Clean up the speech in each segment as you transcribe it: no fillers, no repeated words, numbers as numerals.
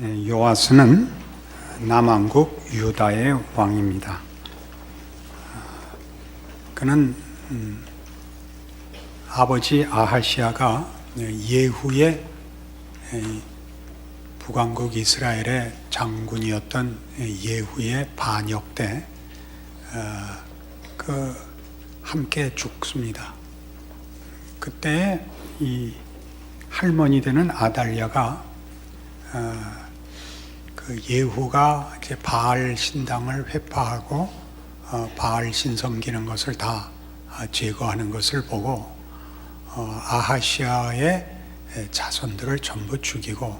요아스는 남왕국 유다의 왕입니다. 그는 아버지 아하시아가 예후의 북왕국 이스라엘의 장군이었던 예후의 반역 때 함께 죽습니다. 그때 이 할머니 되는 아달랴가 예후가 이제 바알 신당을 회파하고 바알 신 섬기는 것을 다 제거하는 것을 보고 아하시아의 자손들을 전부 죽이고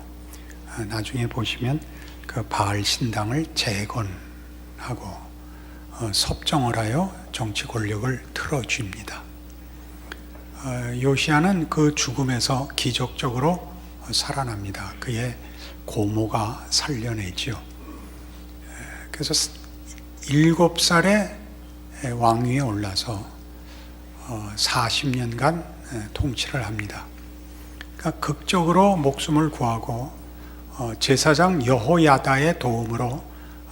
나중에 보시면 그 바알 신당을 재건하고 섭정을 하여 정치 권력을 틀어줍니다. 요시야는 그 죽음에서 기적적으로 살아납니다. 그의 고모가 살려내지요. 그래서 7살에 왕위에 올라서 40년간 통치를 합니다. 그러니까 극적으로 목숨을 구하고 제사장 여호야다의 도움으로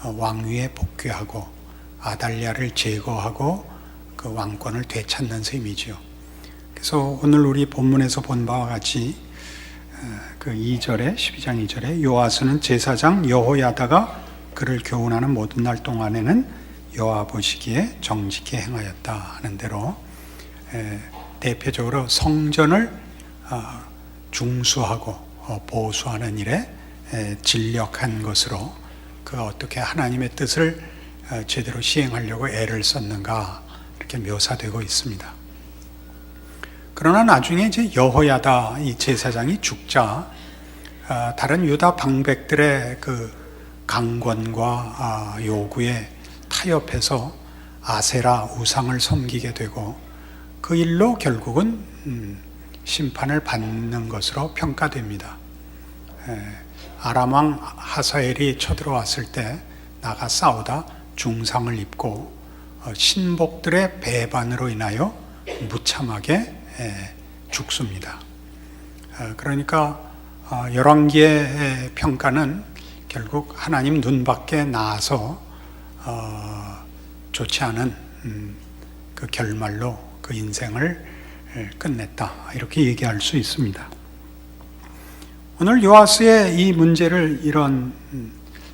왕위에 복귀하고 아달랴를 제거하고 그 왕권을 되찾는 셈이지요. 그래서 오늘 우리 본문에서 본 바와 같이 그 2절에 12장 2절에 요아스는 제사장 여호야다가 그를 교훈하는 모든 날 동안에는 여호와 보시기에 정직히 행하였다 하는 대로 대표적으로 성전을 중수하고 보수하는 일에 진력한 것으로 그가 어떻게 하나님의 뜻을 제대로 시행하려고 애를 썼는가 이렇게 묘사되고 있습니다. 그러나 나중에 이제 여호야다 이 제사장이 죽자 다른 유다 방백들의 그 강권과 요구에 타협해서 아세라 우상을 섬기게 되고 그 일로 결국은 심판을 받는 것으로 평가됩니다. 아람 왕 하사엘이 쳐들어왔을 때 나가 싸우다 중상을 입고 신복들의 배반으로 인하여 무참하게 죽습니다. 그러니까 열왕기의 평가는 결국 하나님 눈 밖에 나아서 좋지 않은 그 결말로 그 인생을 끝냈다 이렇게 얘기할 수 있습니다. 오늘 요아스의 이 문제를 이런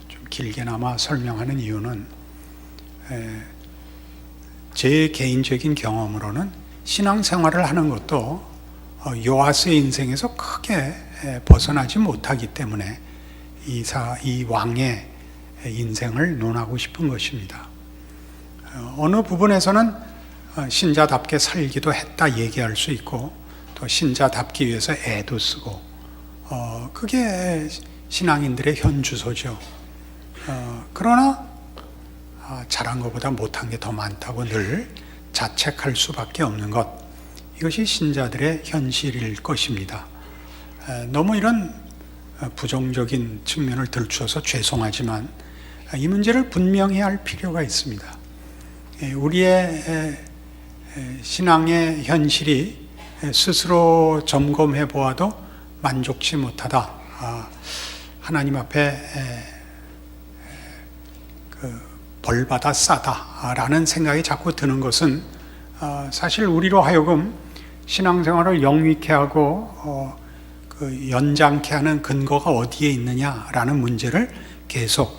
좀 길게나마 설명하는 이유는 제 개인적인 경험으로는 신앙생활을 하는 것도 요아스의 인생에서 크게 벗어나지 못하기 때문에 이 왕의 인생을 논하고 싶은 것입니다. 어느 부분에서는 신자답게 살기도 했다 얘기할 수 있고 또 신자답기 위해서 애도 쓰고 그게 신앙인들의 현주소죠. 그러나 잘한 것보다 못한 게 더 많다고 늘 자책할 수밖에 없는 것, 이것이 신자들의 현실일 것입니다. 너무 이런 부정적인 측면을 들추어서 죄송하지만 이 문제를 분명히 할 필요가 있습니다. 우리의 신앙의 현실이 스스로 점검해 보아도 만족치 못하다. 하나님 앞에 벌받아 싸다라는 생각이 자꾸 드는 것은 사실 우리로 하여금 신앙생활을 영위케 하고 연장케 하는 근거가 어디에 있느냐라는 문제를 계속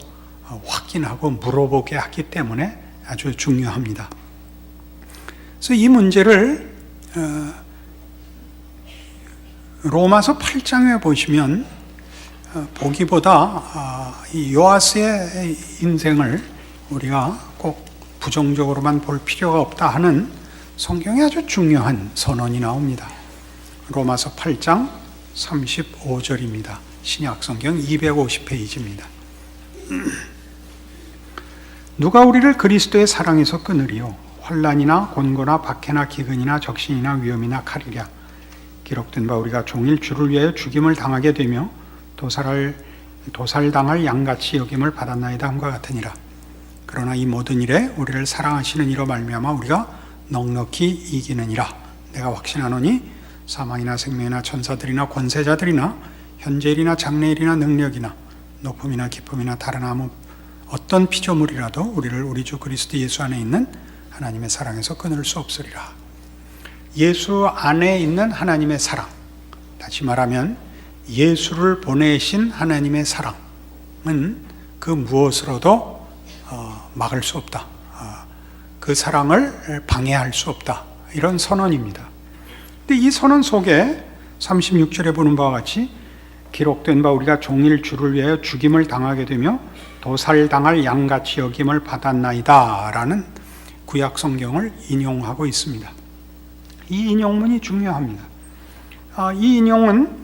확인하고 물어보게 하기 때문에 아주 중요합니다. 그래서 이 문제를 로마서 8장에 보시면 보기보다 이 요아스의 인생을 우리가 꼭 부정적으로만 볼 필요가 없다 하는 성경에 아주 중요한 선언이 나옵니다. 로마서 8장 35절입니다. 신약 성경 250페이지입니다. 누가 우리를 그리스도의 사랑에서 끊으리요? 환난이나 곤고나 박해나 기근이나 적신이나 위험이나 칼이랴. 기록된 바 우리가 종일 주를 위하여 죽임을 당하게 되며 도살당할 양같이 여김을 받았나이다 함과 같으니라. 그러나 이 모든 일에 우리를 사랑하시는 이로 말미암아 우리가 넉넉히 이기느니라. 내가 확신하노니 사망이나 생명이나 천사들이나 권세자들이나 현재일이나 장래일이나 능력이나 높음이나 깊음이나 다른 아무 어떤 피조물이라도 우리를 우리 주 그리스도 예수 안에 있는 하나님의 사랑에서 끊을 수 없으리라. 예수 안에 있는 하나님의 사랑, 다시 말하면 예수를 보내신 하나님의 사랑은 그 무엇으로도 막을 수 없다. 그 사랑을 방해할 수 없다. 이런 선언입니다. 근데 이 선언 속에 36절에 보는 바와 같이 기록된 바 우리가 종일 주를 위하여 죽임을 당하게 되며 도살당할 양같이 여김을 받았나이다 라는 구약 성경을 인용하고 있습니다. 이 인용문이 중요합니다. 이 인용은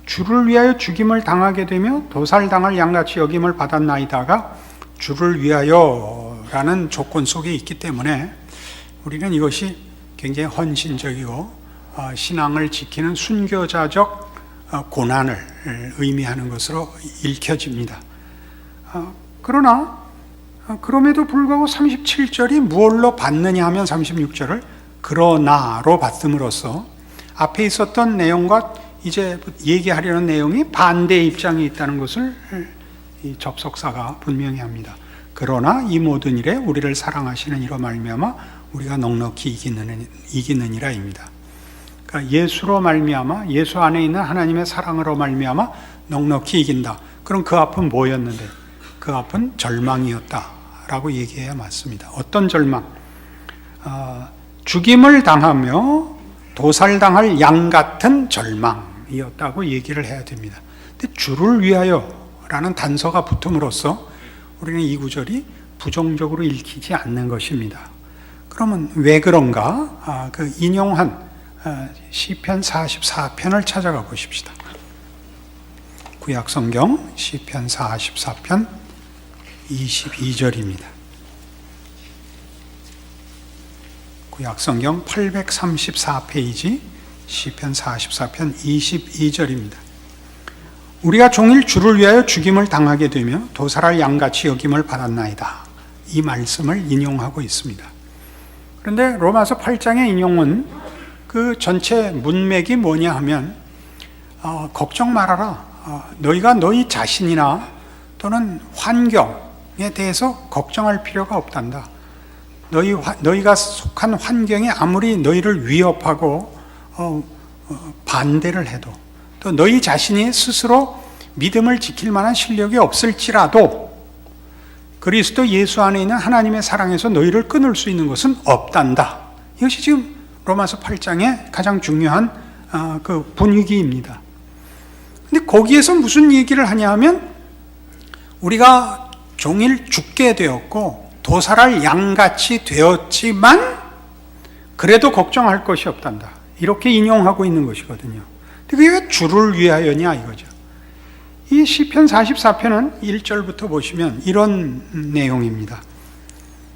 주를 위하여 죽임을 당하게 되며 도살당할 양같이 여김을 받았나이다가 주를 위하여 라는 조건 속에 있기 때문에 우리는 이것이 굉장히 헌신적이고 신앙을 지키는 순교자적 고난을 의미하는 것으로 읽혀집니다. 그러나 그럼에도 불구하고 37절이 무엇로 받느냐 하면 36절을 그러나로 받음으로써 앞에 있었던 내용과 이제 얘기하려는 내용이 반대의 입장이 있다는 것을 이 접속사가 분명히 합니다. 그러나 이 모든 일에 우리를 사랑하시는 이로 말미암아 우리가 넉넉히 이기느니라입니다. 그러니까 예수로 말미암아 예수 안에 있는 하나님의 사랑으로 말미암아 넉넉히 이긴다. 그럼 그 앞은 뭐였는데? 그 앞은 절망이었다라고 얘기해야 맞습니다. 어떤 절망? 죽임을 당하며 도살당할 양 같은 절망이었다고 얘기를 해야 됩니다. 근데 주를 위하여라는 단서가 붙음으로써 우리는 이 구절이 부정적으로 읽히지 않는 것입니다. 그러면 왜 그런가? 그 인용한 시편 44편을 찾아가 보십시다. 구약성경 시편 44편 22절입니다. 구약성경 834페이지 시편 44편 22절입니다. 우리가 종일 주를 위하여 죽임을 당하게 되며 도살할 양같이 여김을 받았나이다. 이 말씀을 인용하고 있습니다. 그런데 로마서 8장의 인용은 그 전체 문맥이 뭐냐 하면 걱정 말아라. 너희가 너희 자신이나 또는 환경에 대해서 걱정할 필요가 없단다. 너희가 속한 환경이 아무리 너희를 위협하고 반대를 해도 또 너희 자신이 스스로 믿음을 지킬 만한 실력이 없을지라도 그리스도 예수 안에 있는 하나님의 사랑에서 너희를 끊을 수 있는 것은 없단다. 이것이 지금 로마서 8장의 가장 중요한 그 분위기입니다. 근데 거기에서 무슨 얘기를 하냐 하면 우리가 종일 죽게 되었고 도살할 양같이 되었지만 그래도 걱정할 것이 없단다. 이렇게 인용하고 있는 것이거든요. 근데 그게 왜 주를 위하여냐 이거죠. 이 시편 44편은 1절부터 보시면 이런 내용입니다.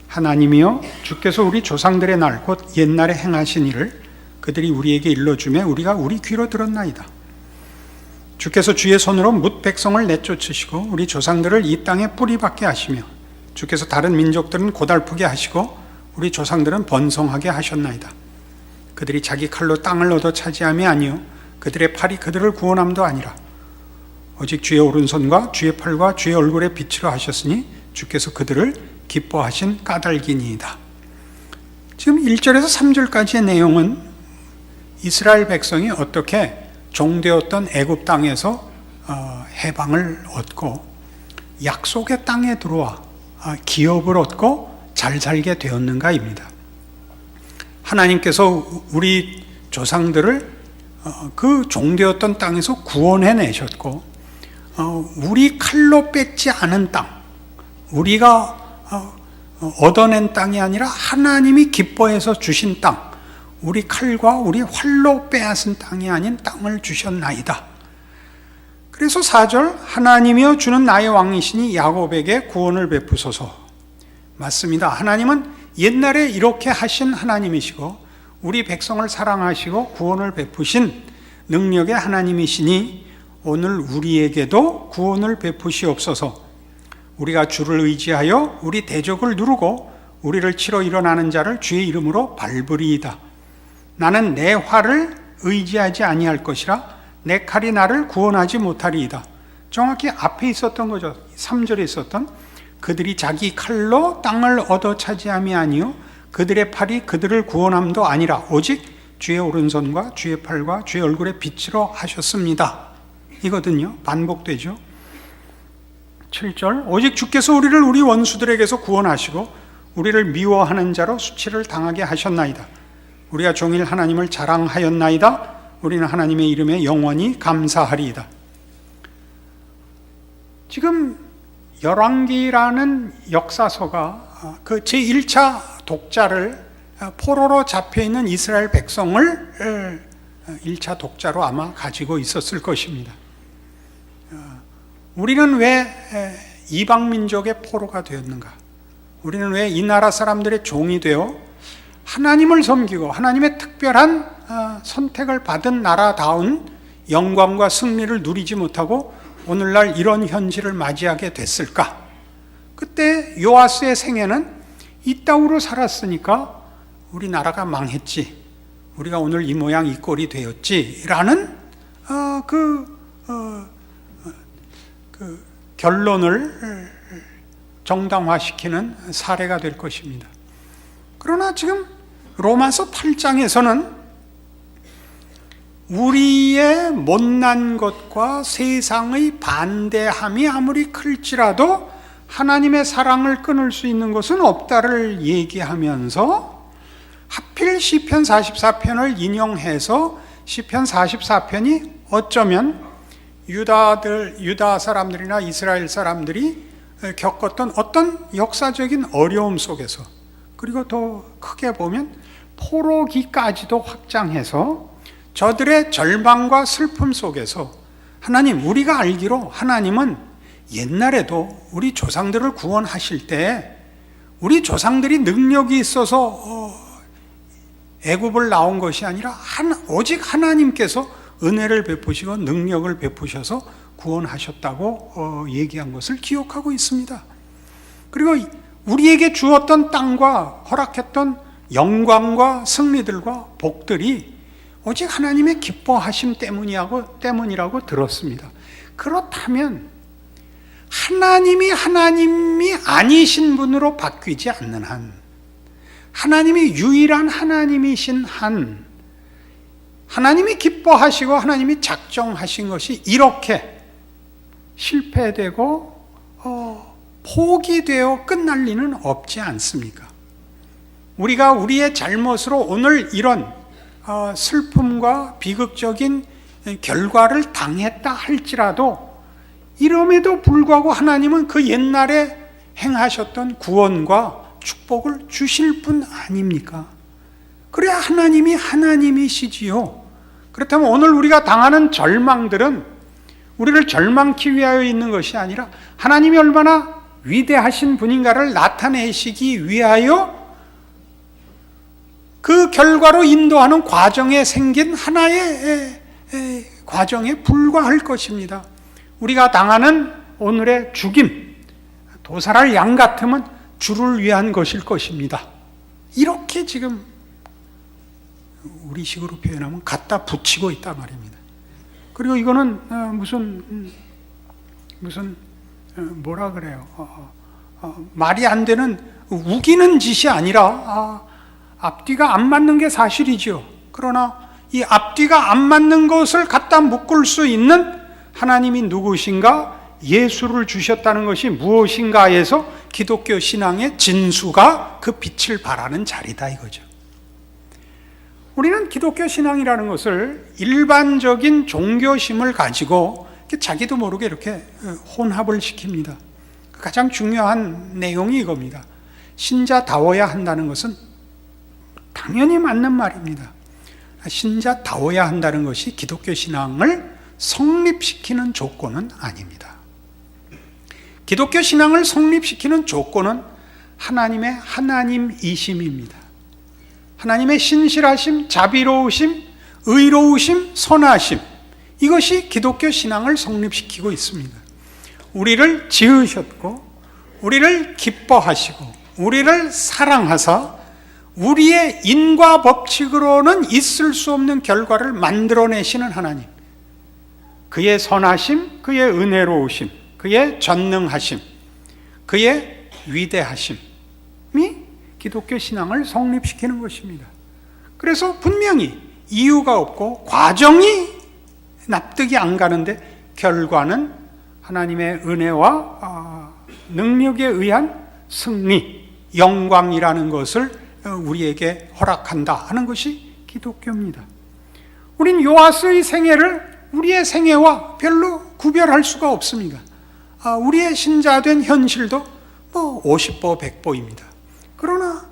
하나님이여 주께서 우리 조상들의 날 곧 옛날에 행하신 일을 그들이 우리에게 일러주매 우리가 우리 귀로 들었나이다. 주께서 주의 손으로 뭇 백성을 내쫓으시고 우리 조상들을 이 땅에 뿌리박게 하시며 주께서 다른 민족들은 고달프게 하시고 우리 조상들은 번성하게 하셨나이다. 그들이 자기 칼로 땅을 얻어 차지함이 아니요 그들의 팔이 그들을 구원함도 아니라 오직 주의 오른손과 주의 팔과 주의 얼굴에 빛으로 하셨으니 주께서 그들을 기뻐하신 까닭이니이다. 지금 1절에서 3절까지의 내용은 이스라엘 백성이 어떻게 종되었던 애굽 땅에서 해방을 얻고 약속의 땅에 들어와 기업을 얻고 잘 살게 되었는가입니다. 하나님께서 우리 조상들을 그 종되었던 땅에서 구원해내셨고 우리 칼로 뺏지 않은 땅, 우리가 얻어낸 땅이 아니라 하나님이 기뻐해서 주신 땅, 우리 칼과 우리 활로 빼앗은 땅이 아닌 땅을 주셨나이다. 그래서 4절 하나님이여 주는 나의 왕이시니 야곱에게 구원을 베푸소서. 맞습니다. 하나님은 옛날에 이렇게 하신 하나님이시고 우리 백성을 사랑하시고 구원을 베푸신 능력의 하나님이시니 오늘 우리에게도 구원을 베푸시옵소서. 우리가 주를 의지하여 우리 대적을 누르고 우리를 치러 일어나는 자를 주의 이름으로 밟으리이다. 나는 내 활을 의지하지 아니할 것이라 내 칼이 나를 구원하지 못하리이다. 정확히 앞에 있었던 거죠. 3절에 있었던 그들이 자기 칼로 땅을 얻어 차지함이 아니요 그들의 팔이 그들을 구원함도 아니라 오직 주의 오른손과 주의 팔과 주의 얼굴의 빛으로 하셨습니다. 이거든요. 반복되죠. 7절 오직 주께서 우리를 우리 원수들에게서 구원하시고 우리를 미워하는 자로 수치를 당하게 하셨나이다. 우리가 종일 하나님을 자랑하였나이다. 우리는 하나님의 이름에 영원히 감사하리이다. 지금 열왕기라는 역사서가 그 제1차 독자를 포로로 잡혀있는 이스라엘 백성을 1차 독자로 아마 가지고 있었을 것입니다. 우리는 왜 이방민족의 포로가 되었는가? 우리는 왜 이 나라 사람들의 종이 되어 하나님을 섬기고 하나님의 특별한 선택을 받은 나라다운 영광과 승리를 누리지 못하고 오늘날 이런 현실을 맞이하게 됐을까? 그때 요아스의 생애는 이따위로 살았으니까 우리 나라가 망했지, 우리가 오늘 이 모양 이 꼴이 되었지라는 그 결론을 정당화시키는 사례가 될 것입니다. 그러나 지금 로마서 8장에서는 우리의 못난 것과 세상의 반대함이 아무리 클지라도 하나님의 사랑을 끊을 수 있는 것은 없다를 얘기하면서 하필 시편 44편을 인용해서 시편 44편이 어쩌면 유다 사람들이나 이스라엘 사람들이 겪었던 어떤 역사적인 어려움 속에서, 그리고 더 크게 보면 포로기까지도 확장해서 저들의 절망과 슬픔 속에서 하나님, 우리가 알기로 하나님은 옛날에도 우리 조상들을 구원하실 때 우리 조상들이 능력이 있어서 애굽을 나온 것이 아니라 오직 하나님께서 은혜를 베푸시고 능력을 베푸셔서 구원하셨다고 얘기한 것을 기억하고 있습니다. 그리고 우리에게 주었던 땅과 허락했던 영광과 승리들과 복들이 오직 하나님의 기뻐하심 때문이라고 들었습니다. 그렇다면 하나님이 아니신 분으로 바뀌지 않는 한, 하나님이 유일한 하나님이신 한, 하나님이 기뻐하시고 하나님이 작정하신 것이 이렇게 실패되고 포기되어 끝날 리는 없지 않습니까? 우리가 우리의 잘못으로 오늘 이런 슬픔과 비극적인 결과를 당했다 할지라도 이럼에도 불구하고 하나님은 그 옛날에 행하셨던 구원과 축복을 주실 분 아닙니까? 그래야 하나님이 하나님이시지요. 그렇다면 오늘 우리가 당하는 절망들은 우리를 절망케 위하여 있는 것이 아니라 하나님이 얼마나 위대하신 분인가를 나타내시기 위하여 그 결과로 인도하는 과정에 생긴 하나의 과정에 불과할 것입니다. 우리가 당하는 오늘의 죽임, 도살할 양 같으면 주를 위한 것일 것입니다. 이렇게 지금 우리식으로 표현하면 갖다 붙이고 있단 말입니다. 그리고 이거는 뭐라 그래요? 말이 안 되는 우기는 짓이 아니라 앞뒤가 안 맞는 게 사실이죠. 그러나 이 앞뒤가 안 맞는 것을 갖다 묶을 수 있는 하나님이 누구신가, 예수를 주셨다는 것이 무엇인가에서 기독교 신앙의 진수가 그 빛을 발하는 자리다 이거죠. 우리는 기독교 신앙이라는 것을 일반적인 종교심을 가지고 자기도 모르게 이렇게 혼합을 시킵니다. 가장 중요한 내용이 이겁니다. 신자다워야 한다는 것은 당연히 맞는 말입니다. 신자다워야 한다는 것이 기독교 신앙을 성립시키는 조건은 아닙니다. 기독교 신앙을 성립시키는 조건은 하나님의 하나님이심입니다. 하나님의 신실하심, 자비로우심, 의로우심, 선하심, 이것이 기독교 신앙을 성립시키고 있습니다. 우리를 지으셨고 우리를 기뻐하시고 우리를 사랑하사 우리의 인과 법칙으로는 있을 수 없는 결과를 만들어내시는 하나님, 그의 선하심, 그의 은혜로우심, 그의 전능하심, 그의 위대하심이 기독교 신앙을 성립시키는 것입니다. 그래서 분명히 이유가 없고 과정이 납득이 안 가는데 결과는 하나님의 은혜와 능력에 의한 승리, 영광이라는 것을 우리에게 허락한다 하는 것이 기독교입니다. 우린 요아스의 생애를 우리의 생애와 별로 구별할 수가 없습니다. 우리의 신자된 현실도 50보 100보입니다. 그러나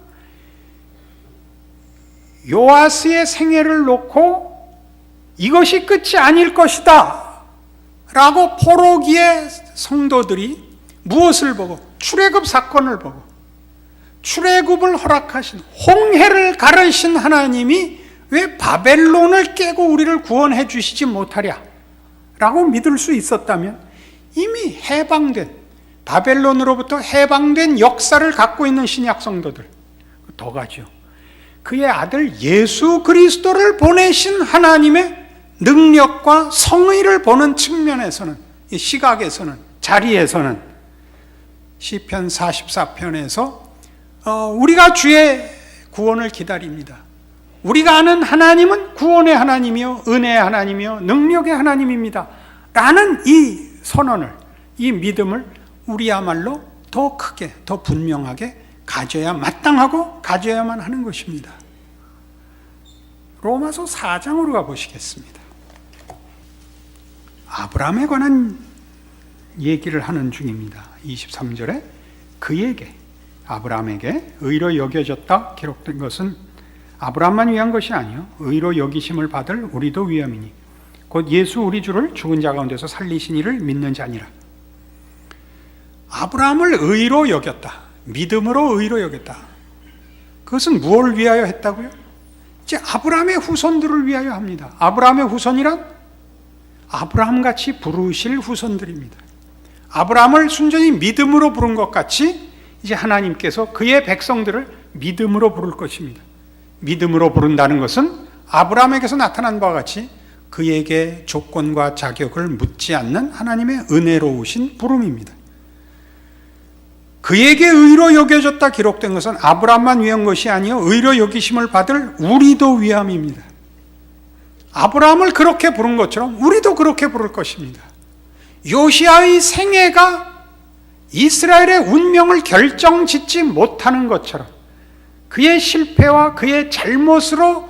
요아스의 생애를 놓고 이것이 끝이 아닐 것이다 라고 포로기의 성도들이 무엇을 보고, 출애굽 사건을 보고, 출애굽을 허락하신, 홍해를 가르신 하나님이 왜 바벨론을 깨고 우리를 구원해 주시지 못하랴 라고 믿을 수 있었다면, 이미 해방된, 바벨론으로부터 해방된 역사를 갖고 있는 신약 성도들, 더 가죠. 그의 아들 예수 그리스도를 보내신 하나님의 능력과 성의를 보는 측면에서는, 이 시각에서는, 자리에서는 시편 44편에서 우리가 주의 구원을 기다립니다. 우리가 아는 하나님은 구원의 하나님이요, 은혜의 하나님이요, 능력의 하나님입니다 라는 이 선언을, 이 믿음을 우리야말로 더 크게, 더 분명하게 가져야 마땅하고 가져야만 하는 것입니다. 로마서 4장으로 가보시겠습니다. 아브라함에 관한 얘기를 하는 중입니다. 23절에 그에게, 아브라함에게 의로 여겨졌다 기록된 것은 아브라함만 위한 것이 아니요 의로 여기심을 받을 우리도 위함이니 곧 예수 우리 주를 죽은 자 가운데서 살리신 이를 믿는 자니라. 아브라함을 의로 여겼다, 믿음으로 의로 여겼다. 그것은 무엇을 위하여 했다고요? 이제 아브라함의 후손들을 위하여 합니다. 아브라함의 후손이란 아브라함같이 부르실 후손들입니다. 아브라함을 순전히 믿음으로 부른 것 같이 이제 하나님께서 그의 백성들을 믿음으로 부를 것입니다. 믿음으로 부른다는 것은 아브라함에게서 나타난 바와 같이 그에게 조건과 자격을 묻지 않는 하나님의 은혜로우신 부름입니다. 그에게 의로 여겨졌다 기록된 것은 아브라함만 위한 것이 아니요 의로 여기심을 받을 우리도 위함입니다. 아브라함을 그렇게 부른 것처럼 우리도 그렇게 부를 것입니다. 요시아의 생애가 이스라엘의 운명을 결정짓지 못하는 것처럼 그의 실패와 그의 잘못으로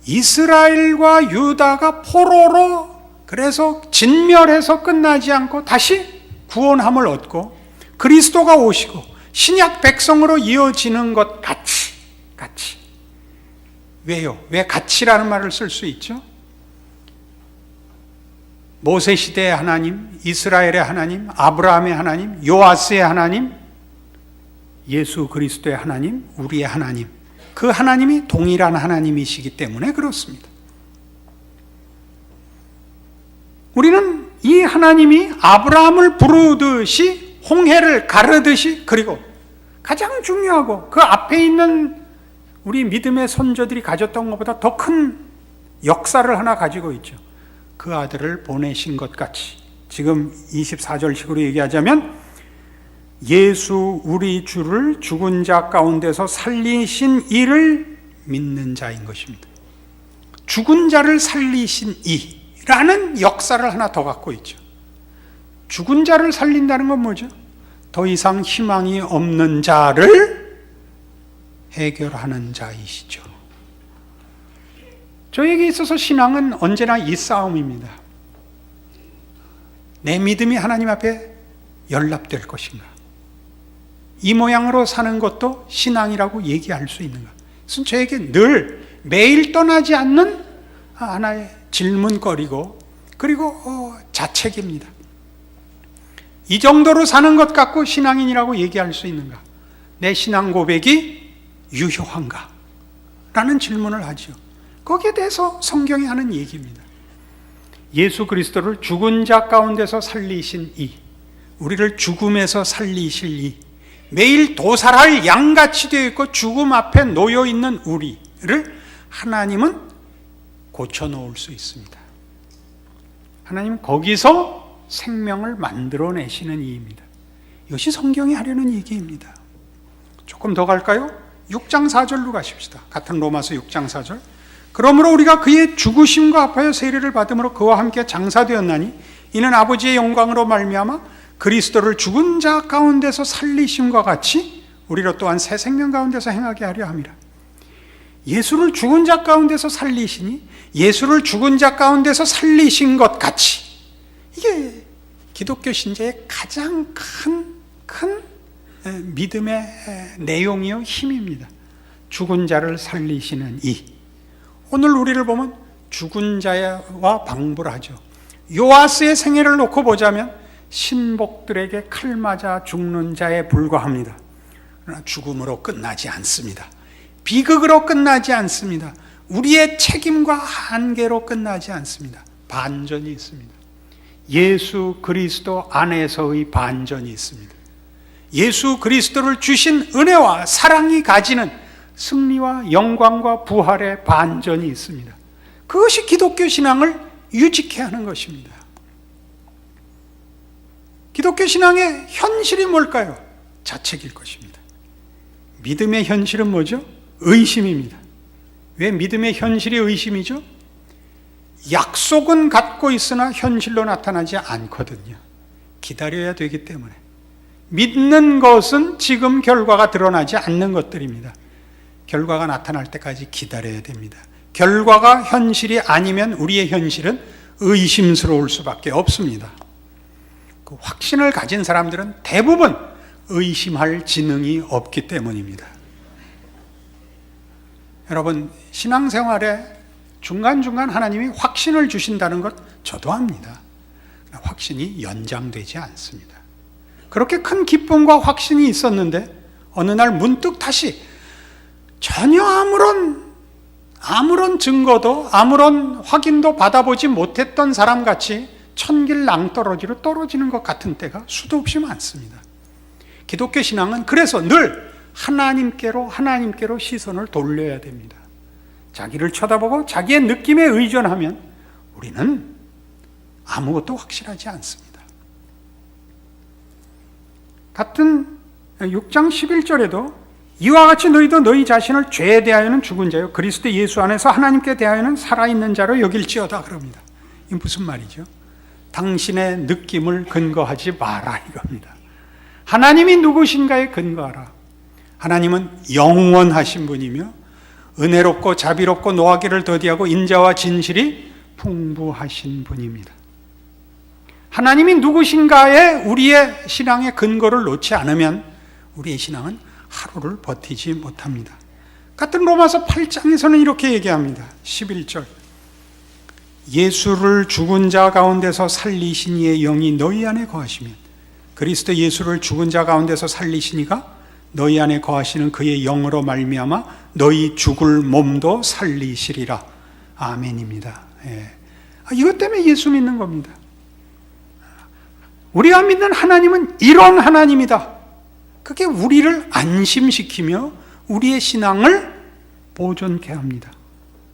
이스라엘과 유다가 포로로, 그래서 진멸해서 끝나지 않고 다시 구원함을 얻고 그리스도가 오시고 신약 백성으로 이어지는 것 같이. 왜요? 왜 같이라는 말을 쓸 수 있죠? 모세 시대의 하나님, 이스라엘의 하나님, 아브라함의 하나님, 요아스의 하나님, 예수 그리스도의 하나님, 우리의 하나님, 그 하나님이 동일한 하나님이시기 때문에 그렇습니다. 우리는 이 하나님이 아브라함을 부르듯이 홍해를 가르듯이, 그리고 가장 중요하고 그 앞에 있는 우리 믿음의 선조들이 가졌던 것보다 더 큰 역사를 하나 가지고 있죠. 그 아들을 보내신 것 같이, 지금 24절식으로 얘기하자면 예수 우리 주를 죽은 자 가운데서 살리신 이를 믿는 자인 것입니다. 죽은 자를 살리신 이라는 역사를 하나 더 갖고 있죠. 죽은 자를 살린다는 건 뭐죠? 더 이상 희망이 없는 자를 해결하는 자이시죠. 저에게 있어서 신앙은 언제나 이 싸움입니다. 내 믿음이 하나님 앞에 연락될 것인가? 이 모양으로 사는 것도 신앙이라고 얘기할 수 있는가? 그것은 저에게 늘 매일 떠나지 않는 하나의 질문거리고, 그리고 자책입니다. 이 정도로 사는 것 갖고 신앙인이라고 얘기할 수 있는가? 내 신앙 고백이 유효한가? 라는 질문을 하죠. 거기에 대해서 성경이 하는 얘기입니다. 예수 그리스도를 죽은 자 가운데서 살리신 이, 우리를 죽음에서 살리실 이, 매일 도살할 양같이 되어 있고 죽음 앞에 놓여 있는 우리를 하나님은 고쳐놓을 수 있습니다. 하나님 거기서 생명을 만들어내시는 이입니다. 이것이 성경이 하려는 얘기입니다. 조금 더 갈까요? 6장 4절로 가십시다. 같은 로마서 6장 4절. 그러므로 우리가 그의 죽으심과 합하여 세례를 받음으로 그와 함께 장사되었나니 이는 아버지의 영광으로 말미암아 그리스도를 죽은 자 가운데서 살리심과 같이 우리로 또한 새 생명 가운데서 행하게 하려 함이라. 예수를 죽은 자 가운데서 살리시니 예수를 죽은 자 가운데서 살리신 것 같이, 이게 기독교 신자의 가장 큰 믿음의 내용이요 힘입니다. 죽은 자를 살리시는 이. 오늘 우리를 보면 죽은 자와 방불 하죠. 요아스의 생애를 놓고 보자면 신복들에게 칼 맞아 죽는 자에 불과합니다. 그러나 죽음으로 끝나지 않습니다. 비극으로 끝나지 않습니다. 우리의 책임과 한계로 끝나지 않습니다. 반전이 있습니다. 예수 그리스도 안에서의 반전이 있습니다. 예수 그리스도를 주신 은혜와 사랑이 가지는 승리와 영광과 부활의 반전이 있습니다. 그것이 기독교 신앙을 유지케 하는 것입니다. 기독교 신앙의 현실이 뭘까요? 자책일 것입니다. 믿음의 현실은 뭐죠? 의심입니다. 왜 믿음의 현실이 의심이죠? 약속은 갖고 있으나 현실로 나타나지 않거든요. 기다려야 되기 때문에. 믿는 것은 지금 결과가 드러나지 않는 것들입니다. 결과가 나타날 때까지 기다려야 됩니다. 결과가 현실이 아니면 우리의 현실은 의심스러울 수밖에 없습니다. 그 확신을 가진 사람들은 대부분 의심할 지능이 없기 때문입니다. 여러분, 신앙생활에 중간중간 하나님이 확신을 주신다는 것 저도 압니다. 확신이 연장되지 않습니다. 그렇게 큰 기쁨과 확신이 있었는데 어느 날 문득 다시 전혀 아무런 증거도 아무런 확인도 받아보지 못했던 사람같이 천길 낭떠러지로 떨어지는 것 같은 때가 수도 없이 많습니다. 기독교 신앙은 그래서 늘 하나님께로 시선을 돌려야 됩니다. 자기를 쳐다보고 자기의 느낌에 의존하면 우리는 아무것도 확실하지 않습니다. 같은 6장 11절에도 이와 같이 너희도 너희 자신을 죄에 대하여는 죽은 자요 그리스도 예수 안에서 하나님께 대하여는 살아있는 자로 여길지어다 그럽니다. 이게 무슨 말이죠? 당신의 느낌을 근거하지 마라 이겁니다. 하나님이 누구신가에 근거하라. 하나님은 영원하신 분이며 은혜롭고 자비롭고 노하기를 더디하고 인자와 진실이 풍부하신 분입니다. 하나님이 누구신가에 우리의 신앙의 근거를 놓지 않으면 우리의 신앙은 하루를 버티지 못합니다. 같은 로마서 8장에서는 이렇게 얘기합니다. 11절 예수를 죽은 자 가운데서 살리신 이의 영이 너희 안에 거하시면 그리스도 예수를 죽은 자 가운데서 살리시니가 너희 안에 거하시는 그의 영으로 말미암아 너희 죽을 몸도 살리시리라. 아멘입니다. 예. 이것 때문에 예수 믿는 겁니다. 우리가 믿는 하나님은 이런 하나님이다. 그게 우리를 안심시키며 우리의 신앙을 보존케 합니다.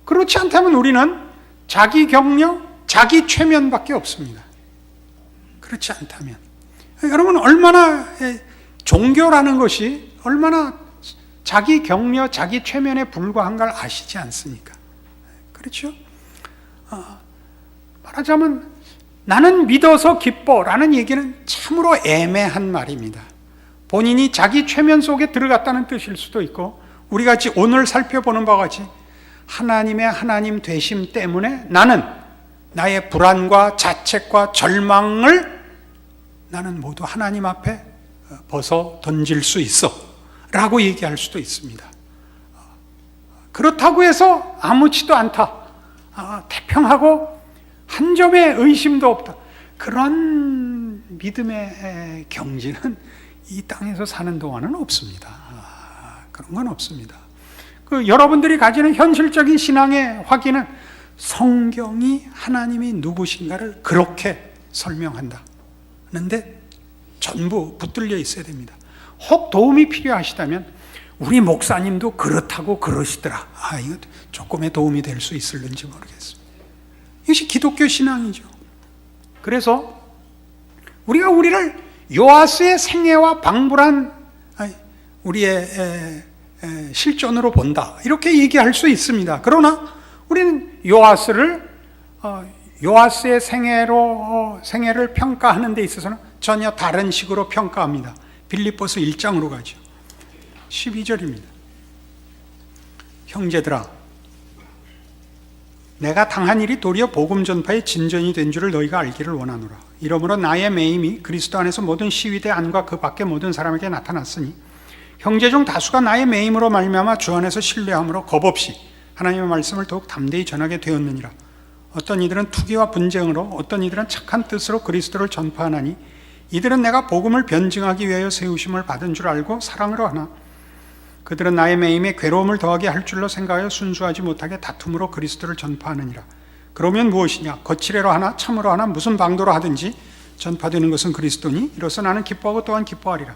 그렇지 않다면 우리는 자기 격려, 자기 최면밖에 없습니다. 그렇지 않다면 여러분 얼마나 종교라는 것이 얼마나 자기 격려, 자기 최면에 불과한 걸 아시지 않습니까? 그렇죠? 말하자면 나는 믿어서 기뻐라는 얘기는 참으로 애매한 말입니다. 본인이 자기 최면 속에 들어갔다는 뜻일 수도 있고 우리같이 오늘 살펴보는 바와 같이 하나님의 하나님 되심 때문에 나는 나의 불안과 자책과 절망을 나는 모두 하나님 앞에 벗어 던질 수 있어 라고 얘기할 수도 있습니다. 그렇다고 해서 아무렇지도 않다, 태평하고 한 점의 의심도 없다, 그런 믿음의 경지는 이 땅에서 사는 동안은 없습니다. 그런 건 없습니다. 여러분들이 가지는 현실적인 신앙의 확인은 성경이 하나님이 누구신가를 그렇게 설명한다. 그런데 전부 붙들려 있어야 됩니다. 혹 도움이 필요하시다면 우리 목사님도 그렇다고 그러시더라. 이거 조금의 도움이 될 수 있을는지 모르겠습니다. 이것이 기독교 신앙이죠. 그래서 우리를 요아스의 생애와 방불한 우리의 실존으로 본다, 이렇게 얘기할 수 있습니다. 그러나 우리는 요아스의 생애를 평가하는 데 있어서는 전혀 다른 식으로 평가합니다. 빌립보서 1장으로 가죠. 12절입니다. 형제들아, 내가 당한 일이 도리어 복음 전파의 진전이 된 줄을 너희가 알기를 원하노라. 이러므로 나의 매임이 그리스도 안에서 모든 시위대 안과 그 밖의 모든 사람에게 나타났으니 형제 중 다수가 나의 매임으로 말미암아 주 안에서 신뢰함으로 겁없이 하나님의 말씀을 더욱 담대히 전하게 되었느니라. 어떤 이들은 투기와 분쟁으로, 어떤 이들은 착한 뜻으로 그리스도를 전파하나니 이들은 내가 복음을 변증하기 위하여 세우심을 받은 줄 알고 사랑으로 하나 그들은 나의 매임에 괴로움을 더하게 할 줄로 생각하여 순수하지 못하게 다툼으로 그리스도를 전파하느니라. 그러면 무엇이냐? 거칠애로 하나 참으로 하나 무슨 방도로 하든지 전파되는 것은 그리스도니 이로써 나는 기뻐하고 또한 기뻐하리라.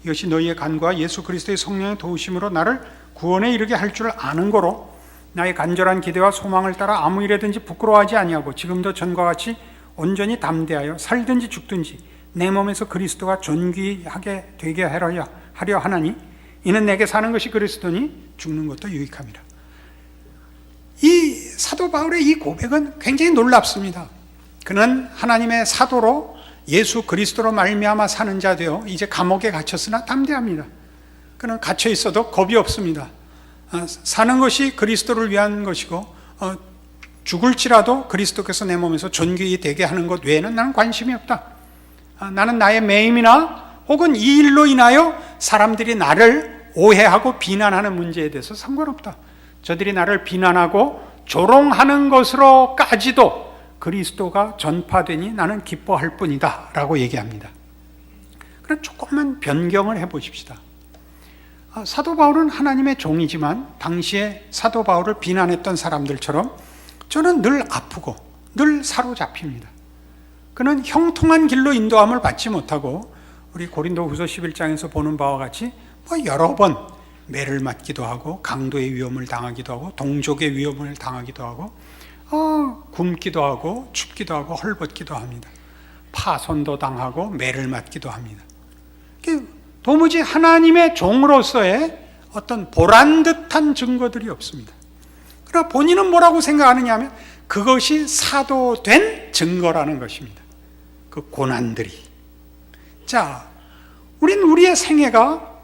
이것이 너희의 간구와 예수 그리스도의 성령의 도우심으로 나를 구원에 이르게 할 줄 아는 거로 나의 간절한 기대와 소망을 따라 아무 일에든지 부끄러워하지 아니하고 지금도 전과 같이 온전히 담대하여 살든지 죽든지 내 몸에서 그리스도가 존귀하게 되게 하려 하나니 이는 내게 사는 것이 그리스도니 죽는 것도 유익함이라. 이 사도 바울의 이 고백은 굉장히 놀랍습니다. 그는 하나님의 사도로 예수 그리스도로 말미암아 사는 자 되어 이제 감옥에 갇혔으나 담대합니다. 그는 갇혀 있어도 겁이 없습니다. 사는 것이 그리스도를 위한 것이고 죽을지라도 그리스도께서 내 몸에서 존귀히 되게 하는 것 외에는 나는 관심이 없다. 나는 나의 매임이나 혹은 이 일로 인하여 사람들이 나를 오해하고 비난하는 문제에 대해서 상관없다. 저들이 나를 비난하고 조롱하는 것으로까지도 그리스도가 전파되니 나는 기뻐할 뿐이다 라고 얘기합니다. 그럼 조금만 변경을 해보십시다. 사도 바울은 하나님의 종이지만 당시에 사도 바울을 비난했던 사람들처럼 저는 늘 아프고 늘 사로잡힙니다. 그는 형통한 길로 인도함을 받지 못하고 우리 고린도후서 11장에서 보는 바와 같이 여러 번 매를 맞기도 하고 강도의 위험을 당하기도 하고 동족의 위험을 당하기도 하고 굶기도 하고 춥기도 하고 헐벗기도 합니다. 파손도 당하고 매를 맞기도 합니다. 도무지 하나님의 종으로서의 어떤 보란듯한 증거들이 없습니다. 그러나 본인은 뭐라고 생각하느냐 하면 그것이 사도된 증거라는 것입니다. 그 고난들이. 자, 우리의 생애가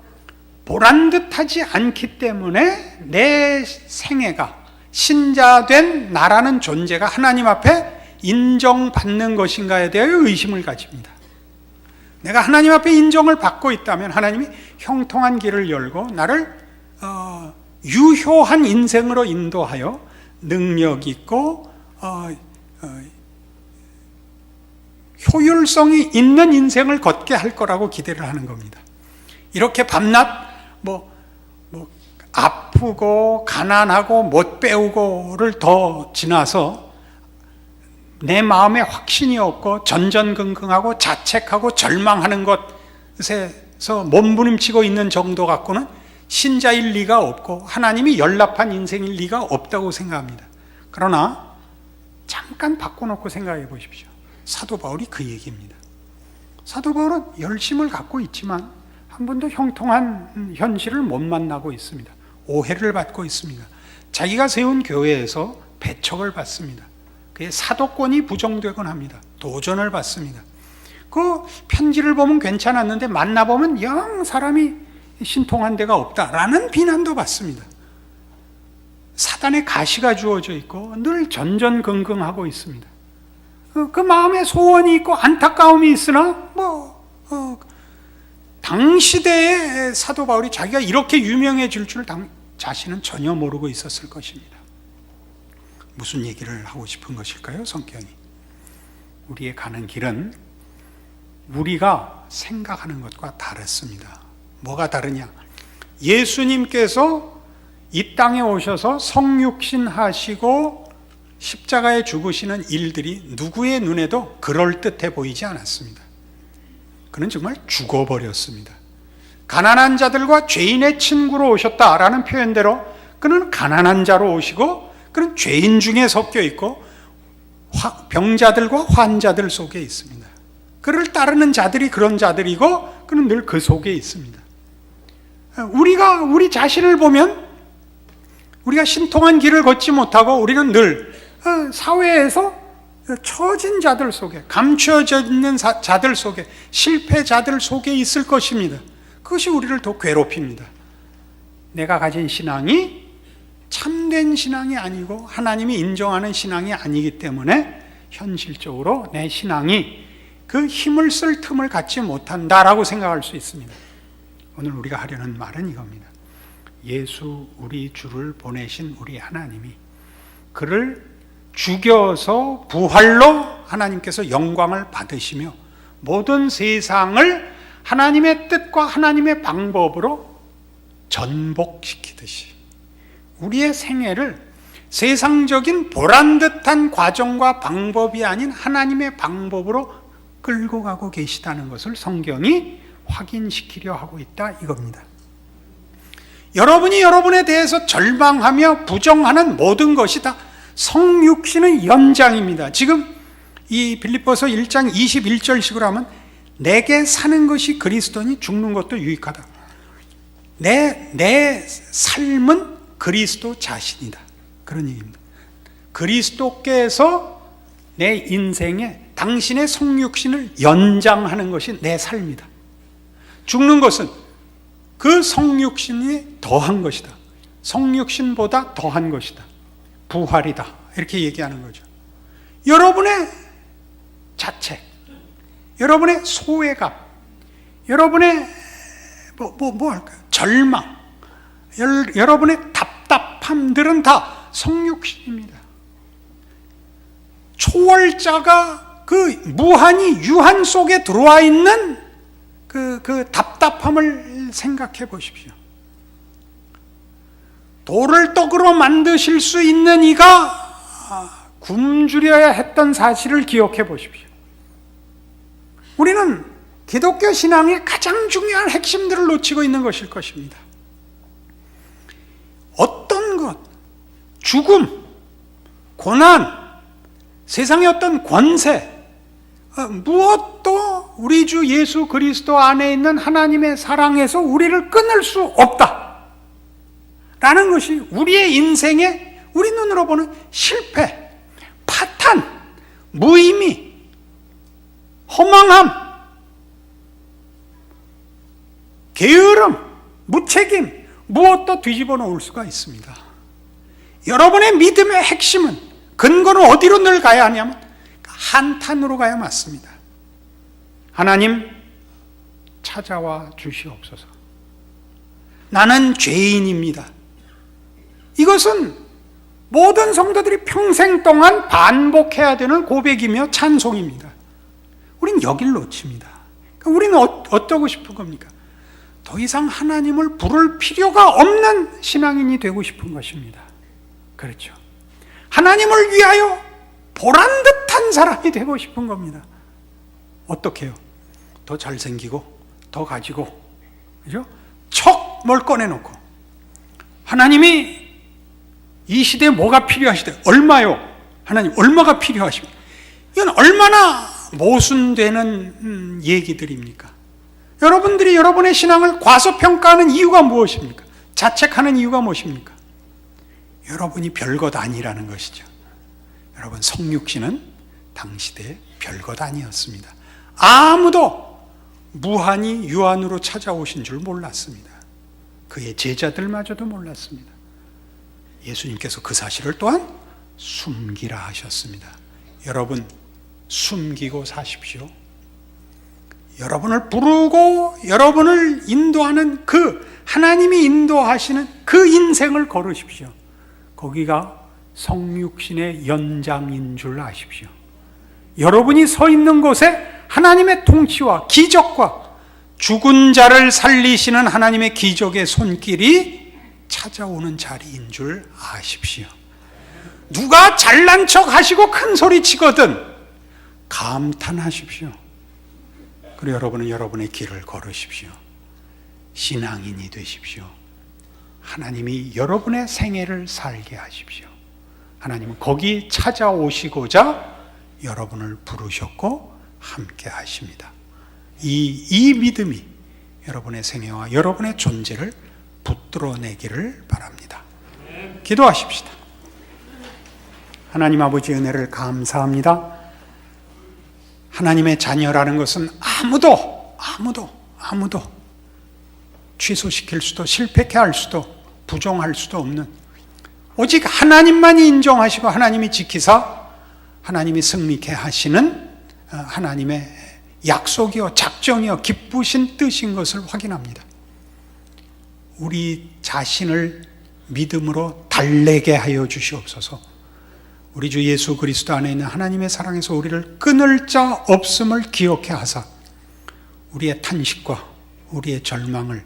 보란듯하지 않기 때문에 내 생애가 신자된 나라는 존재가 하나님 앞에 인정받는 것인가에 대하여 의심을 가집니다. 내가 하나님 앞에 인정을 받고 있다면 하나님이 형통한 길을 열고 나를 유효한 인생으로 인도하여 능력 있고 효율성이 있는 인생을 걷게 할 거라고 기대를 하는 겁니다. 이렇게 밤낮 아프고 가난하고 못 배우고를 더 지나서 내 마음에 확신이 없고 전전긍긍하고 자책하고 절망하는 것에서 몸부림치고 있는 정도 갖고는 신자일 리가 없고 하나님이 연락한 인생일 리가 없다고 생각합니다. 그러나 잠깐 바꿔놓고 생각해 보십시오. 사도 바울이 그 얘기입니다. 사도 바울은 열심을 갖고 있지만 한 번도 형통한 현실을 못 만나고 있습니다. 오해를 받고 있습니다. 자기가 세운 교회에서 배척을 받습니다. 그의 사도권이 부정되곤 합니다. 도전을 받습니다. 그 편지를 보면 괜찮았는데 만나보면 영 사람이 신통한 데가 없다라는 비난도 받습니다. 사단의 가시가 주어져 있고 늘 전전긍긍하고 있습니다. 그 마음에 소원이 있고 안타까움이 있으나 당시대의 사도 바울이 자기가 이렇게 유명해질 줄 자신은 전혀 모르고 있었을 것입니다. 무슨 얘기를 하고 싶은 것일까요? 성경이 우리의 가는 길은 우리가 생각하는 것과 다릅니다. 뭐가 다르냐? 예수님께서 이 땅에 오셔서 성육신 하시고 십자가에 죽으시는 일들이 누구의 눈에도 그럴듯해 보이지 않았습니다. 그는 정말 죽어버렸습니다. 가난한 자들과 죄인의 친구로 오셨다라는 표현대로 그는 가난한 자로 오시고 그는 죄인 중에 섞여 있고 병자들과 환자들 속에 있습니다. 그를 따르는 자들이 그런 자들이고 그는 늘 그 속에 있습니다. 우리가 우리 자신을 보면 우리가 신통한 길을 걷지 못하고 우리는 늘 사회에서 처진 자들 속에, 감추어져 있는 자들 속에, 실패자들 속에 있을 것입니다. 그것이 우리를 더 괴롭힙니다. 내가 가진 신앙이 참된 신앙이 아니고 하나님이 인정하는 신앙이 아니기 때문에 현실적으로 내 신앙이 그 힘을 쓸 틈을 갖지 못한다라고 생각할 수 있습니다. 오늘 우리가 하려는 말은 이겁니다. 예수 우리 주를 보내신 우리 하나님이 그를 죽여서 부활로 하나님께서 영광을 받으시며 모든 세상을 하나님의 뜻과 하나님의 방법으로 전복시키듯이 우리의 생애를 세상적인 보란듯한 과정과 방법이 아닌 하나님의 방법으로 끌고 가고 계시다는 것을 성경이 확인시키려 하고 있다 이겁니다. 여러분이 여러분에 대해서 절망하며 부정하는 모든 것이 다 성육신의 연장입니다. 지금 이 빌립보서 1장 21절식으로 하면 내게 사는 것이 그리스도니 죽는 것도 유익하다. 내 삶은 그리스도 자신이다. 그런 얘기입니다. 그리스도께서 내 인생에 당신의 성육신을 연장하는 것이 내 삶이다. 죽는 것은 그 성육신이 더한 것이다. 성육신보다 더한 것이다. 부활이다. 이렇게 얘기하는 거죠. 여러분의 자책, 여러분의 소외감, 여러분의 할까요? 절망, 여러분의 답답함들은 다 성육신입니다. 초월자가 그 무한히 유한 속에 들어와 있는 그 답답함을 생각해 보십시오. 돌을 떡으로 만드실 수 있는 이가 굶주려야 했던 사실을 기억해 보십시오. 우리는 기독교 신앙의 가장 중요한 핵심들을 놓치고 있는 것일 것입니다. 어떤 것, 죽음, 고난, 세상의 어떤 권세, 무엇도 우리 주 예수 그리스도 안에 있는 하나님의 사랑에서 우리를 끊을 수 없다 라는 것이 우리의 인생의 우리 눈으로 보는 실패, 파탄, 무의미, 허망함, 게으름, 무책임, 무엇도 뒤집어 놓을 수가 있습니다. 여러분의 믿음의 핵심은, 근거는 어디로 늘 가야 하냐면 한탄으로 가야 맞습니다. 하나님 찾아와 주시옵소서. 나는 죄인입니다. 이것은 모든 성도들이 평생 동안 반복해야 되는 고백이며 찬송입니다. 우린 여길 놓칩니다. 우리는 어떠고 싶은 겁니까? 더 이상 하나님을 부를 필요가 없는 신앙인이 되고 싶은 것입니다. 그렇죠. 하나님을 위하여 보란듯한 사람이 되고 싶은 겁니다. 어떻게 해요? 더 잘생기고 더 가지고, 그죠? 척 뭘 꺼내놓고 하나님이 이 시대에 뭐가 필요하시대? 얼마요? 하나님 얼마가 필요하십니까? 이건 얼마나 모순되는 얘기들입니까? 여러분들이 여러분의 신앙을 과소평가하는 이유가 무엇입니까? 자책하는 이유가 무엇입니까? 여러분이 별것 아니라는 것이죠. 여러분, 성육신은 당시대 별것 아니었습니다. 아무도 무한히 유한으로 찾아오신 줄 몰랐습니다. 그의 제자들마저도 몰랐습니다. 예수님께서 그 사실을 또한 숨기라 하셨습니다. 여러분, 숨기고 사십시오. 여러분을 부르고 여러분을 인도하는 그 하나님이 인도하시는 그 인생을 걸으십시오. 거기가 성육신의 연장인 줄 아십시오. 여러분이 서 있는 곳에 하나님의 통치와 기적과 죽은 자를 살리시는 하나님의 기적의 손길이 찾아오는 자리인 줄 아십시오. 누가 잘난 척 하시고 큰 소리 치거든 감탄하십시오. 그리고 여러분은 여러분의 길을 걸으십시오. 신앙인이 되십시오. 하나님이 여러분의 생애를 살게 하십시오. 하나님은 거기 찾아오시고자 여러분을 부르셨고 함께 하십니다. 이 믿음이 여러분의 생애와 여러분의 존재를 붙들어내기를 바랍니다. 기도하십시다. 하나님 아버지 은혜를 감사합니다. 하나님의 자녀라는 것은 아무도 취소시킬 수도 실패케 할 수도 부정할 수도 없는, 오직 하나님만이 인정하시고 하나님이 지키사 하나님이 승리케 하시는 하나님의 약속이요 작정이요 기쁘신 뜻인 것을 확인합니다. 우리 자신을 믿음으로 달래게 하여 주시옵소서. 우리 주 예수 그리스도 안에 있는 하나님의 사랑에서 우리를 끊을 자 없음을 기억해 하사 우리의 탄식과 우리의 절망을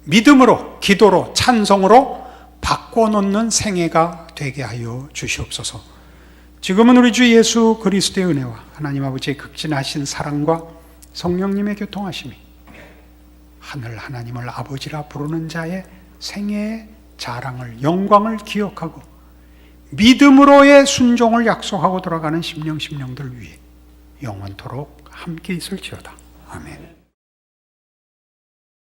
믿음으로, 기도로, 찬송으로 바꿔놓는 생애가 되게 하여 주시옵소서. 지금은 우리 주 예수 그리스도의 은혜와 하나님 아버지의 극진하신 사랑과 성령님의 교통하심이 하늘 하나님을 아버지라 부르는 자의 생애의 자랑을, 영광을 기억하고 믿음으로의 순종을 약속하고 돌아가는 심령들 위해 영원토록 함께 있을지어다. 아멘.